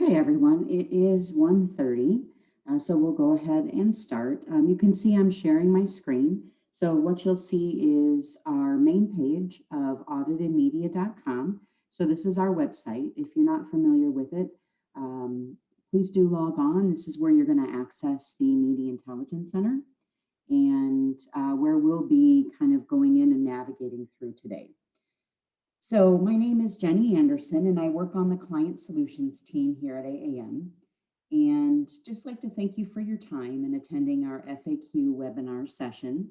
Okay, everyone, it is 1:30, so we'll go ahead and start. You can see I'm sharing my screen. So what you'll see is our main page of auditedmedia.com. So this is our website. If you're not familiar with it, please do log on. This is where you're going to access the Media Intelligence Center and where we'll be kind of going in and navigating through today. So my name is Jenny Anderson, and I work on the Client Solutions team here at AAM. And just like to thank you for your time in attending our FAQ webinar session.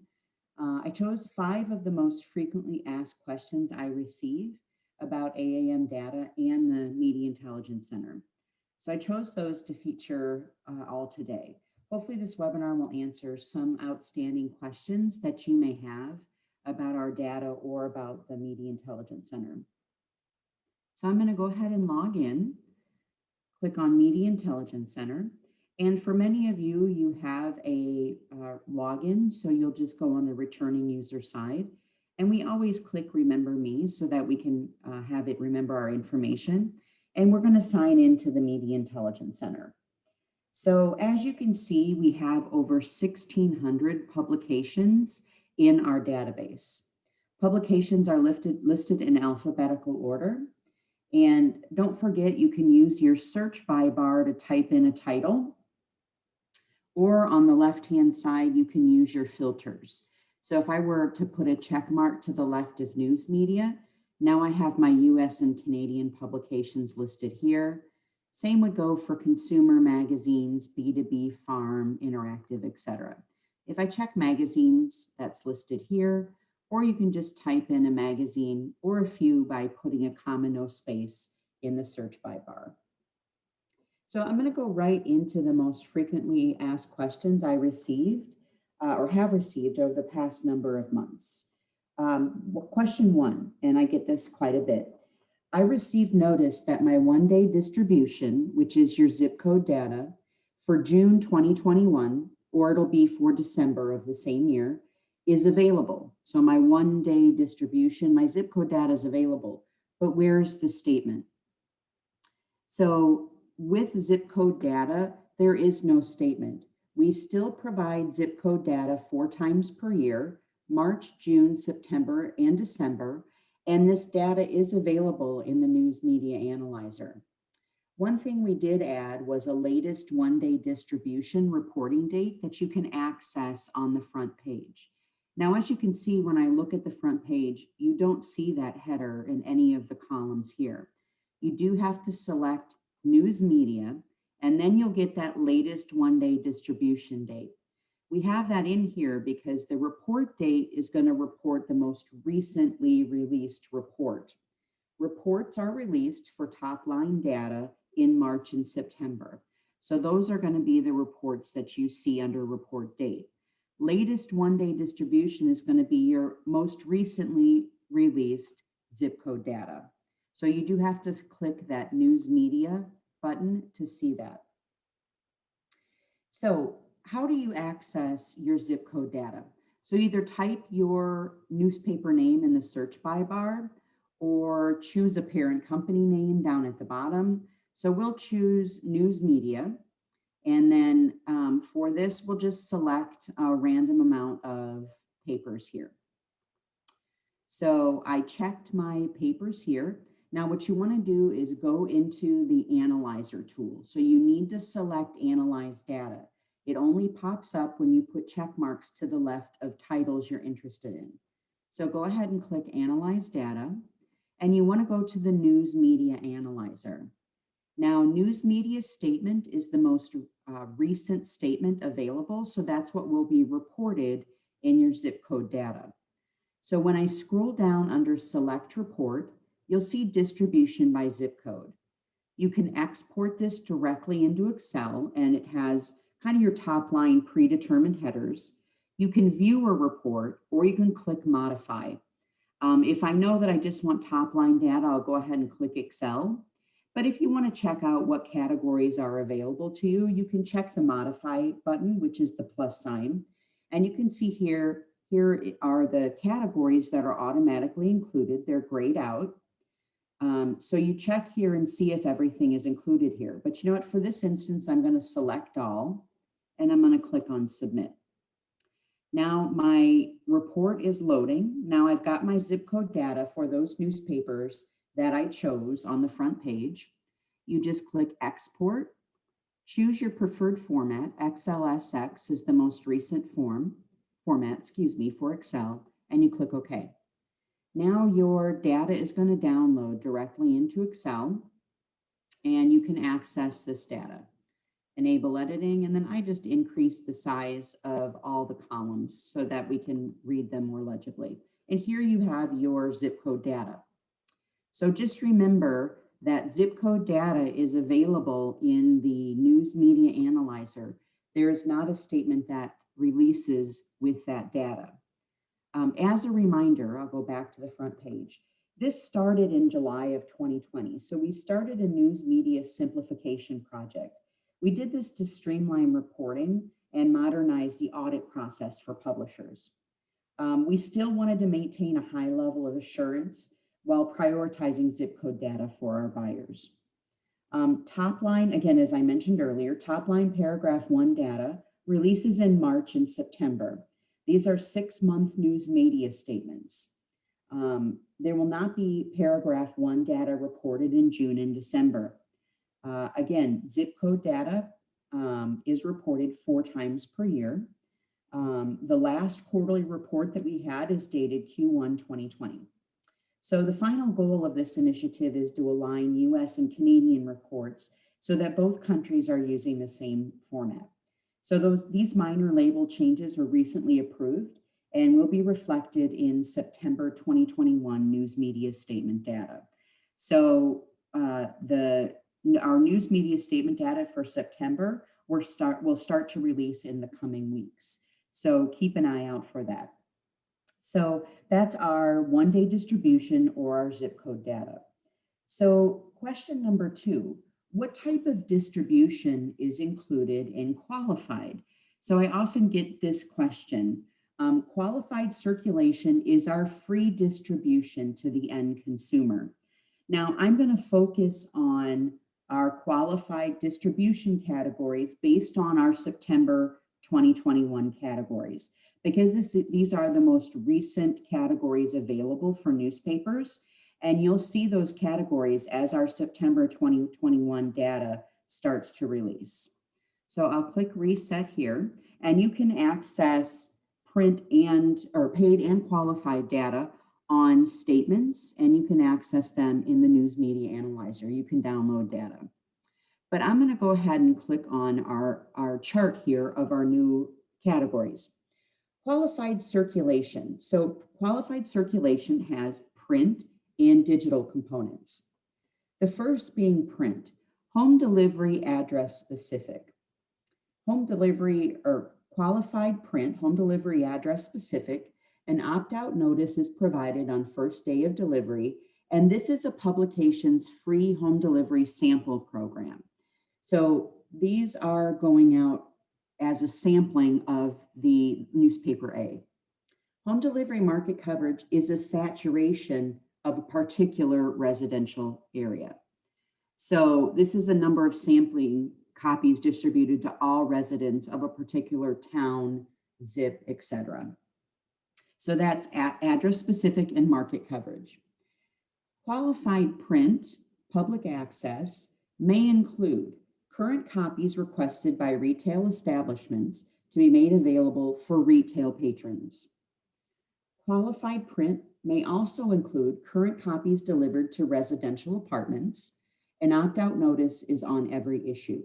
I chose 5 of the most frequently asked questions I receive about AAM data and the Media Intelligence Center. So I chose those to feature all today. Hopefully this webinar will answer some outstanding questions that you may have about our data or about the Media Intelligence Center. So I'm going to go ahead and log in, click on Media Intelligence Center. And for many of you, you have a login, so you'll just go on the returning user side. And we always click Remember Me so that we can have it remember our information. And we're going to sign into the Media Intelligence Center. So as you can see, we have over 1,600 publications in our database. Publications are listed in alphabetical order. And don't forget, you can use your search by bar to type in a title. Or on the left-hand side, you can use your filters. So if I were to put a check mark to the left of news media, now I have my US and Canadian publications listed here. Same would go for consumer magazines, B2B, farm, interactive, etc. If I check magazines, that's listed here, or you can just type in a magazine or a few by putting a comma no space in the search by bar. So I'm going to go right into the most frequently asked questions I received or have received over the past number of months. Question 1, and I get this quite a bit. I received notice that my one-day distribution, which is your zip code data, for June 2021, or it'll be for December of the same year, is available. So my one-day distribution, my zip code data is available, but where's the statement? So with zip code data, there is no statement. We still provide zip code data 4 times per year, March, June, September, and December, and this data is available in the News Media Analyzer. One thing we did add was a latest one-day distribution reporting date that you can access on the front page. Now, as you can see, when I look at the front page, you don't see that header in any of the columns here. You do have to select News Media, and then you'll get that latest one-day distribution date. We have that in here because the report date is going to report the most recently released report. Reports are released for top-line data in March and September. So those are going to be the reports that you see under report date. Latest one-day distribution is going to be your most recently released zip code data. So you do have to click that News Media button to see that. So how do you access your zip code data? So either type your newspaper name in the search by bar or choose a parent company name down at the bottom. So we'll choose News Media. And then for this, we'll just select a random amount of papers here. So I checked my papers here. Now what you want to do is go into the Analyzer tool. So you need to select Analyze Data. It only pops up when you put check marks to the left of titles you're interested in. So go ahead and click Analyze Data, and you want to go to the News Media Analyzer. Now, News Media statement is the most recent statement available, so that's what will be reported in your zip code data. So when I scroll down under Select Report, you'll see distribution by zip code. You can export this directly into Excel, and it has kind of your top line predetermined headers. You can view a report, or you can click Modify. If I know that I just want top line data, I'll go ahead and click Excel. But if you want to check out what categories are available to you, you can check the Modify button, which is the plus sign. And you can see here are the categories that are automatically included. They're grayed out. So you check here and see if everything is included here. But you know what, for this instance, I'm going to select all and I'm going to click on submit. Now my report is loading. Now I've got my zip code data for those newspapers that I chose on the front page. You just click export, choose your preferred format. XLSX is the most recent format, for Excel, and you click OK. Now your data is going to download directly into Excel, and you can access this data. Enable editing, and then I just increase the size of all the columns so that we can read them more legibly. And here you have your zip code data. So just remember that zip code data is available in the News Media Analyzer. There is not a statement that releases with that data. As a reminder, I'll go back to the front page. This started in July of 2020. So we started a news media simplification project. We did this to streamline reporting and modernize the audit process for publishers. We still wanted to maintain a high level of assurance while prioritizing zip code data for our buyers. Top line, again, as I mentioned earlier, top line paragraph 1 data releases in March and September. These are 6-month news media statements. There will not be paragraph 1 data reported in June and December. Again, zip code data is reported 4 times per year. The last quarterly report that we had is dated Q1 2020. So the final goal of this initiative is to align US and Canadian reports so that both countries are using the same format. So these minor label changes were recently approved and will be reflected in September 2021 news media statement data. So our news media statement data for September will start to release in the coming weeks. So keep an eye out for that. So that's our 1-day distribution or our zip code data. So question number 2, what type of distribution is included in qualified? So I often get this question. Qualified circulation is our free distribution to the end consumer. Now I'm going to focus on our qualified distribution categories based on our September 2021 categories, because these are the most recent categories available for newspapers. And you'll see those categories as our September 2021 data starts to release. So I'll click reset here, and you can access print or paid and qualified data on statements, and you can access them in the News Media Analyzer. You can download data. But I'm going to go ahead and click on our chart here of our new categories. Qualified circulation. So qualified circulation has print and digital components. The first being print, home delivery address specific. Home delivery or qualified print, home delivery address specific, an opt-out notice is provided on first day of delivery, and this is a publication's free home delivery sample program. So these are going out as a sampling of the newspaper A. Home delivery market coverage is a saturation of a particular residential area. So this is a number of sampling copies distributed to all residents of a particular town, zip, etc. So that's address specific and market coverage. Qualified print, public access, may include current copies requested by retail establishments to be made available for retail patrons. Qualified print may also include current copies delivered to residential apartments. An opt-out notice is on every issue.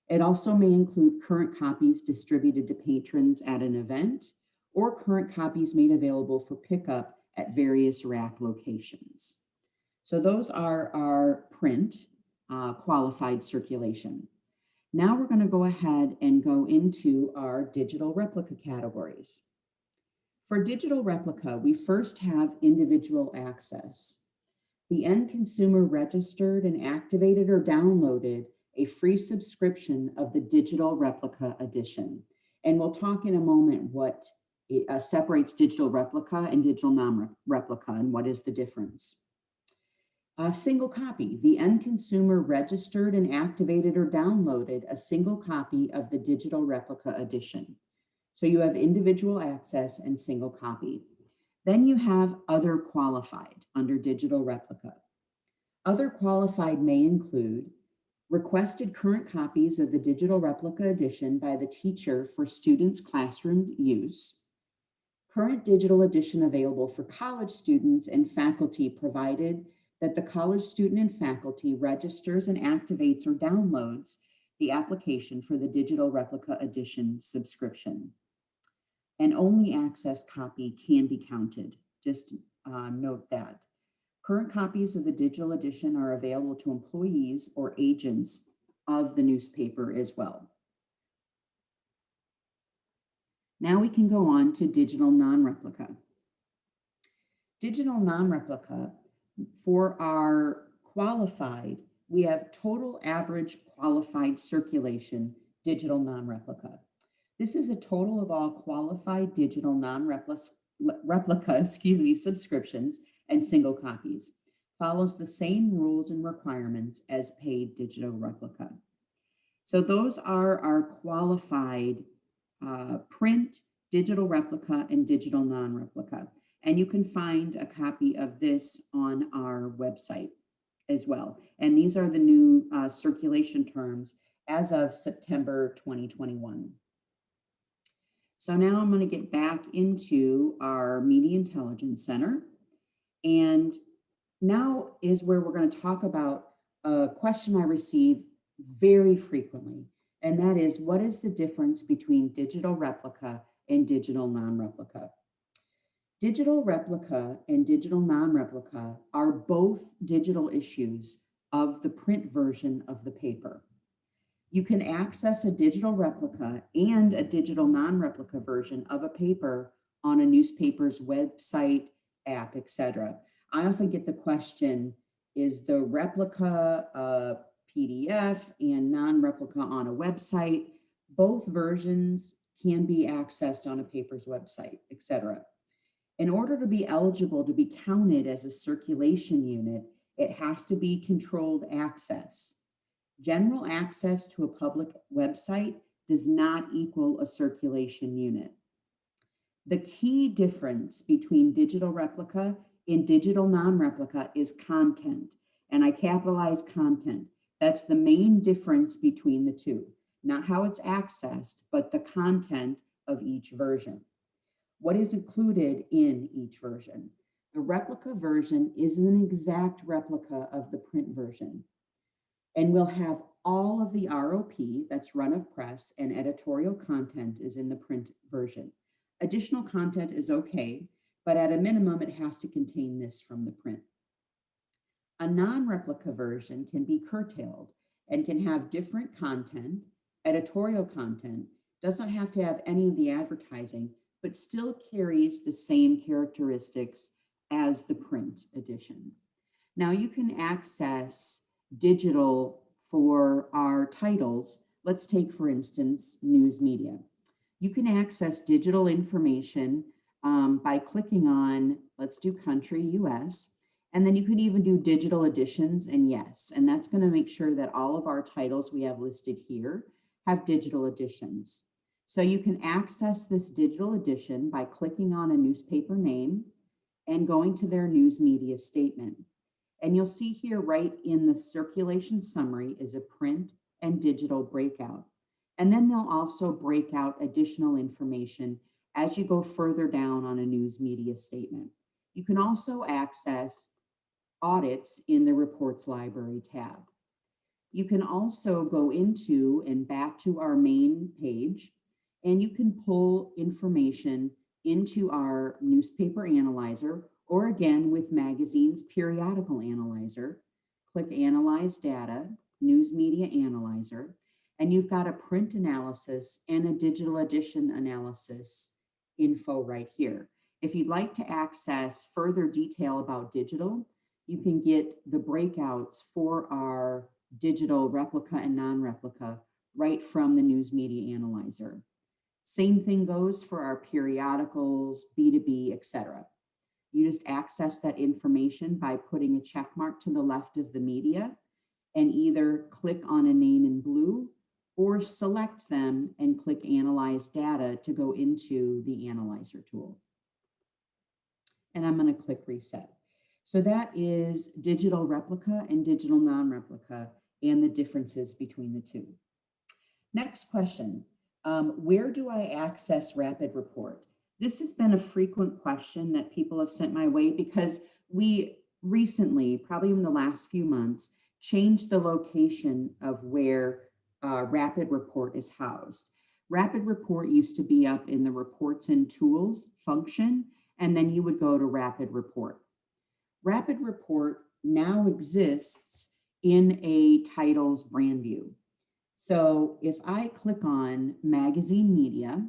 It also may include current copies distributed to patrons at an event or current copies made available for pickup at various rack locations. So those are our print qualified circulation. Now we're going to go ahead and go into our digital replica categories. For digital replica, we first have individual access. The end consumer registered and activated or downloaded a free subscription of the digital replica edition. And we'll talk in a moment what separates digital replica and digital non-replica and what is the difference. A single copy. The end consumer registered and activated or downloaded a single copy of the digital replica edition. So you have individual access and single copy. Then you have other qualified under digital replica. Other qualified may include requested current copies of the digital replica edition by the teacher for students' classroom use, current digital edition available for college students and faculty provided that the college student and faculty registers and activates or downloads the application for the digital replica edition subscription. An only access copy can be counted. Just note that. Current copies of the digital edition are available to employees or agents of the newspaper as well. Now we can go on to digital non-replica. Digital non-replica, for our qualified, we have total average qualified circulation, digital non-replica. This is a total of all qualified digital non-replica, subscriptions and single copies. Follows the same rules and requirements as paid digital replica. So those are our qualified print, digital replica, and digital non-replica. And you can find a copy of this on our website as well. And these are the new circulation terms as of September 2021. So now I'm going to get back into our Media Intelligence Center. And now is where we're going to talk about a question I receive very frequently. And that is, what is the difference between digital replica and digital non-replica? Digital replica and digital non-replica are both digital issues of the print version of the paper. You can access a digital replica and a digital non-replica version of a paper on a newspaper's website, app, etc. I often get the question, is the replica a PDF and non-replica on a website? Both versions can be accessed on a paper's website, etc. In order to be eligible to be counted as a circulation unit, it has to be controlled access. General access to a public website does not equal a circulation unit. The key difference between digital replica and digital non-replica is content, and I capitalize content. That's the main difference between the two, not how it's accessed, but the content of each version. What is included in each version? The replica version is an exact replica of the print version. And we'll have all of the ROP, that's run of press, and editorial content is in the print version. Additional content is okay, but at a minimum, it has to contain this from the print. A non-replica version can be curtailed and can have different content, editorial content, doesn't have to have any of the advertising, but still carries the same characteristics as the print edition. Now you can access digital for our titles. Let's take, for instance, news media. You can access digital information by clicking on, let's do country, US, and then you can even do digital editions and yes, and that's going to make sure that all of our titles we have listed here have digital editions. So you can access this digital edition by clicking on a newspaper name and going to their news media statement. And you'll see here right in the circulation summary is a print and digital breakout. And then they'll also break out additional information as you go further down on a news media statement. You can also access audits in the reports library tab. You can also go into and back to our main page, and you can pull information into our newspaper analyzer, or again with magazines periodical analyzer. Click Analyze Data, News Media Analyzer, and you've got a print analysis and a digital edition analysis info right here. If you'd like to access further detail about digital, you can get the breakouts for our digital replica and non-replica right from the News Media Analyzer. Same thing goes for our periodicals, B2B, etc. You just access that information by putting a check mark to the left of the media and either click on a name in blue or select them and click Analyze Data to go into the Analyzer tool. And I'm going to click Reset. So that is digital replica and digital non-replica and the differences between the two. Next question, where do I access Rapid Report? This has been a frequent question that people have sent my way because we recently, probably in the last few months, changed the location of where Rapid Report is housed. Rapid Report used to be up in the Reports and Tools function, and then you would go to Rapid Report. Rapid Report now exists in a titles brand view. So if I click on Magazine Media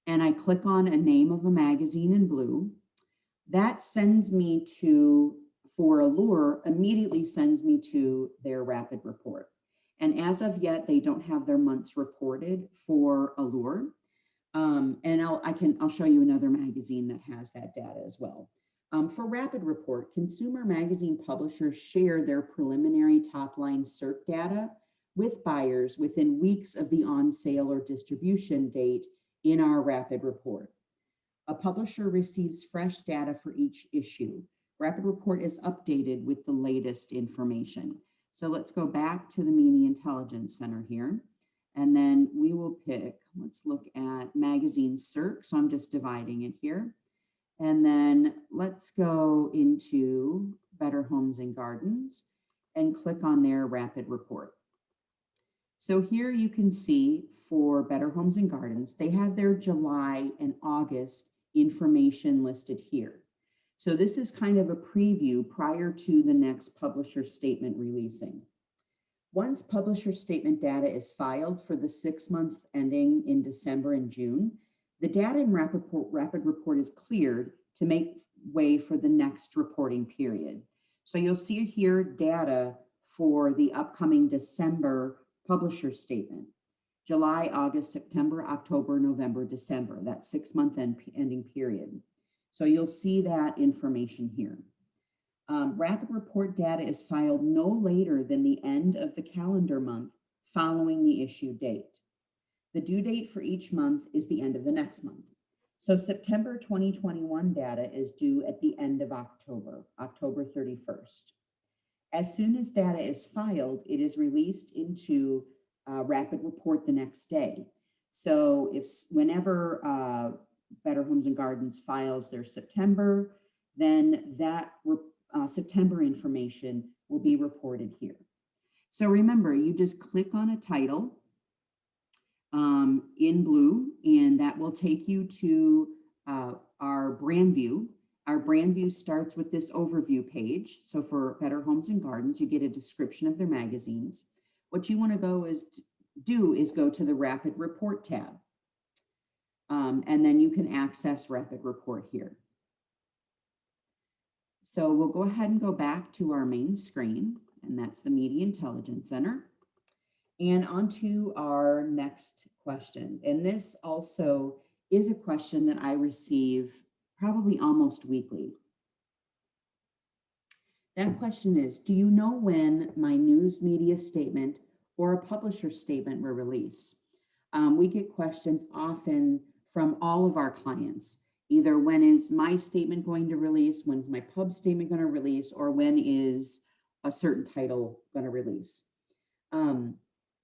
and I click on a name of a magazine in blue, that sends me to, for Allure, immediately sends me to their Rapid Report. And as of yet, they don't have their months reported for Allure. And I'll show you another magazine that has that data as well. For Rapid Report, consumer magazine publishers share their preliminary top-line SERP data with buyers within weeks of the on-sale or distribution date in our Rapid Report. A publisher receives fresh data for each issue. Rapid Report is updated with the latest information. So let's go back to the Media Intelligence Center here. And then we will pick, let's look at magazine SERP. So I'm just dividing it here. And then let's go into Better Homes and Gardens and click on their Rapid Report. So here you can see for Better Homes and Gardens, they have their July and August information listed here. So this is kind of a preview prior to the next publisher statement releasing. Once publisher statement data is filed for the 6 month ending in December and June, the data in Rapid Report is cleared to make way for the next reporting period. So you'll see here data for the upcoming December publisher statement. July, August, September, October, November, December, that 6 month ending period. So you'll see that information here. Rapid Report data is filed no later than the end of the calendar month following the issue date. The due date for each month is the end of the next month. So September 2021 data is due at the end of October, October 31st. As soon as data is filed, it is released into Rapid Report the next day. So whenever Better Homes and Gardens files their September, then that September information will be reported here. So remember, you just click on a title in blue, and that will take you to our brand view. Our brand view starts with this overview page. So for Better Homes and Gardens, you get a description of their magazines. What you want to do is go to the Rapid Report tab. And then you can access Rapid Report here. So we'll go ahead and go back to our main screen, and that's the Media Intelligence Center. And onto our next question. And this also is a question that I receive probably almost weekly. That question is, do you know when my news media statement or a publisher statement will release? We get questions often from all of our clients. Either when is my statement going to release, when's my pub statement going to release, or when is a certain title going to release.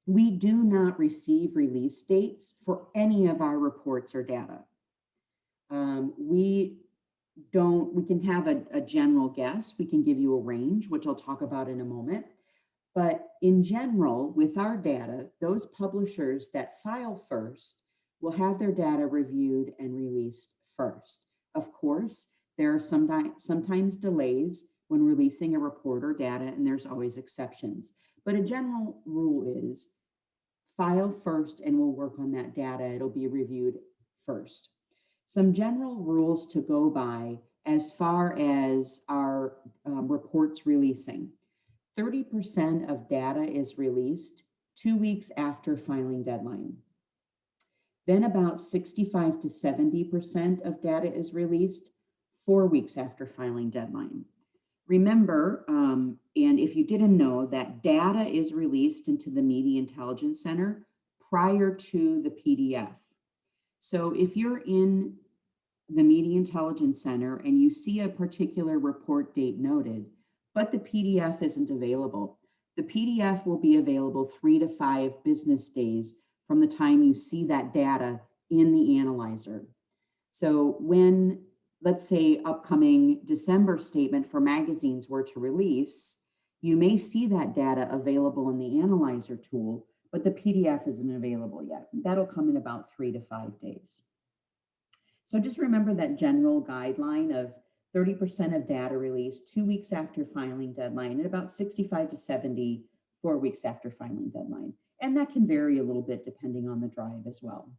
We do not receive release dates for any of our reports or data. We can have a general guess. We can give you a range, which I'll talk about in a moment. But in general, with our data, those publishers that file first will have their data reviewed and released first. Of course, there are sometimes delays when releasing a report or data, and there's always exceptions. But a general rule is file first and we'll work on that data. It'll be reviewed first. Some general rules to go by as far as our reports releasing. 30% of data is released 2 weeks after filing deadline. Then about 65 to 70% of data is released 4 weeks after filing deadline. Remember, and if you didn't know, that data is released into the Media Intelligence Center prior to the PDF. So if you're in the Media Intelligence Center and you see a particular report date noted, but the PDF isn't available, the PDF will be available 3 to 5 business days from the time you see that data in the analyzer. So when, let's say, upcoming December statement for magazines were to release, you may see that data available in the analyzer tool, but the PDF isn't available yet. That'll come in about 3 to 5 days. So just remember that general guideline of 30% of data released 2 weeks after filing deadline and about 65 to 70 4 weeks after filing deadline. And that can vary a little bit depending on the drive as well.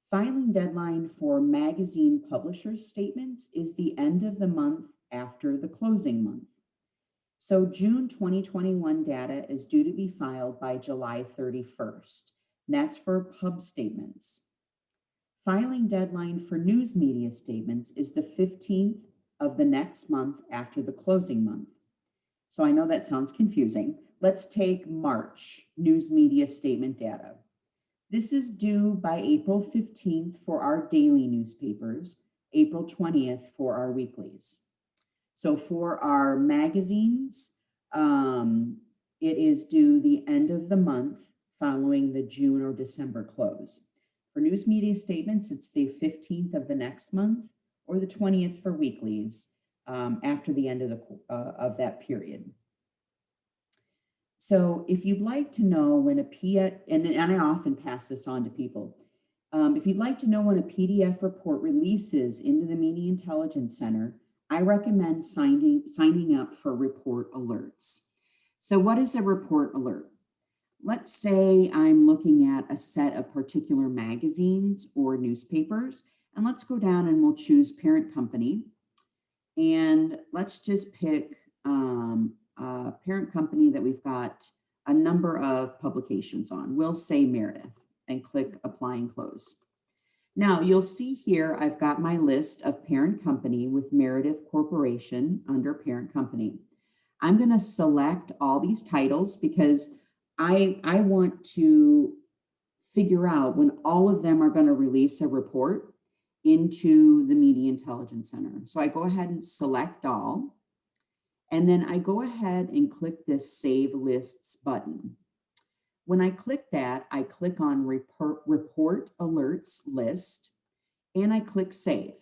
Filing deadline for magazine publishers' statements is the end of the month after the closing month. So June 2021 data is due to be filed by July 31st. That's for pub statements. Filing deadline for news media statements is the 15th of the next month after the closing month. So I know that sounds confusing. Let's take March news media statement data. This is due by April 15th for our daily newspapers, April 20th for our weeklies. So for our magazines, it is due the end of the month following the June or December close. For news media statements, it's the 15th of the next month or the 20th for weeklies after the end of that period. So if you'd like to know when a PDF, and I often pass this on to people, if you'd like to know when a PDF report releases into the Media Intelligence Center, I recommend signing up for report alerts. So what is a report alert? Let's say I'm looking at a set of particular magazines or newspapers, and let's go down and we'll choose parent company. And let's just pick a parent company that we've got a number of publications on. We'll say Meredith and click apply and close. Now you'll see here, I've got my list of parent company with Meredith Corporation under parent company. I'm going to select all these titles because I want to figure out when all of them are going to release a report into the Media Intelligence Center. So I go ahead and select all, and then I go ahead and click this Save Lists button. When I click that, I click on Report Alerts List, and I click Save.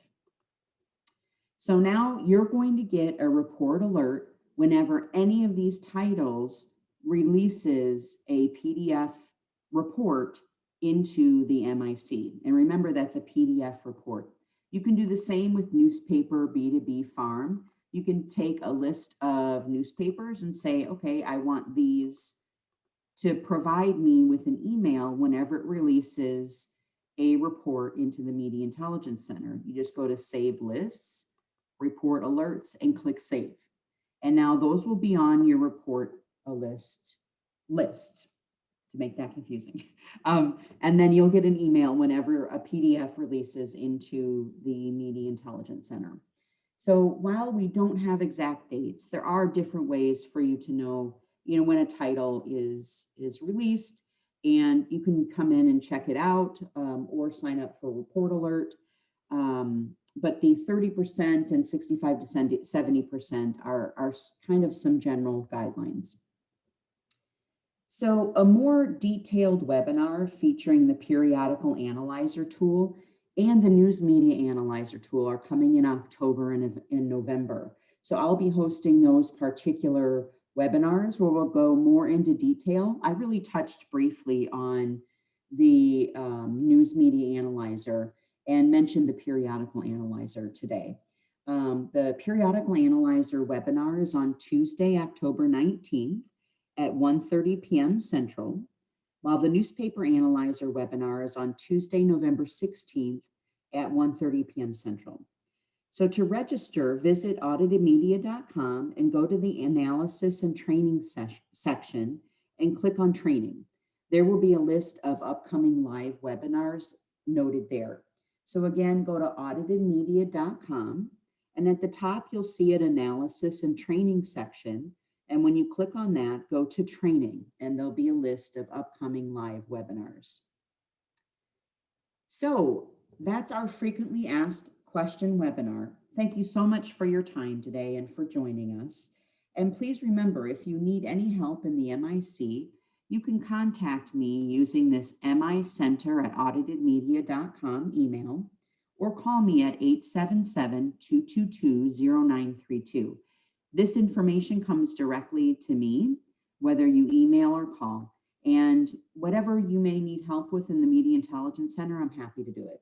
So now you're going to get a report alert whenever any of these titles releases a PDF report into the MIC. And remember, that's a PDF report. You can do the same with newspaper B2B farm. You can take a list of newspapers and say, okay, I want these to provide me with an email whenever it releases a report into the Media Intelligence Center. You just go to Save Lists, Report Alerts, and click Save. And now those will be on your report list to make that confusing. And then you'll get an email whenever a PDF releases into the Media Intelligence Center. So while we don't have exact dates, there are different ways for you to know, when a title is released, and you can come in and check it out or sign up for report alert. But the 30% and 65 to 70% are kind of some general guidelines. So a more detailed webinar featuring the periodical analyzer tool and the news media analyzer tool are coming in October and in November. So I'll be hosting those particular webinars where we'll go more into detail. I really touched briefly on the news media analyzer and mentioned the periodical analyzer today. The periodical analyzer webinar is on Tuesday, October 19th at 1:30 p.m. Central, while the newspaper analyzer webinar is on Tuesday, November 16th at 1:30 p.m. Central. So to register, visit auditedmedia.com and go to the analysis and training section and click on training. There will be a list of upcoming live webinars noted there. So again, go to auditedmedia.com And at the top, you'll see an analysis and training section. And when you click on that, go to training, and there'll be a list of upcoming live webinars. So that's our frequently asked question webinar. Thank you so much for your time today and for joining us. And please remember, if you need any help in the MIC, you can contact me using this micenter@auditedmedia.com email, or call me at 877-222-0932. This information comes directly to me, whether you email or call. And whatever you may need help with in the Media Intelligence Center, I'm happy to do it.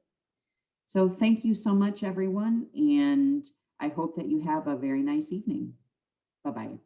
So thank you so much, everyone. And I hope that you have a very nice evening. Bye-bye.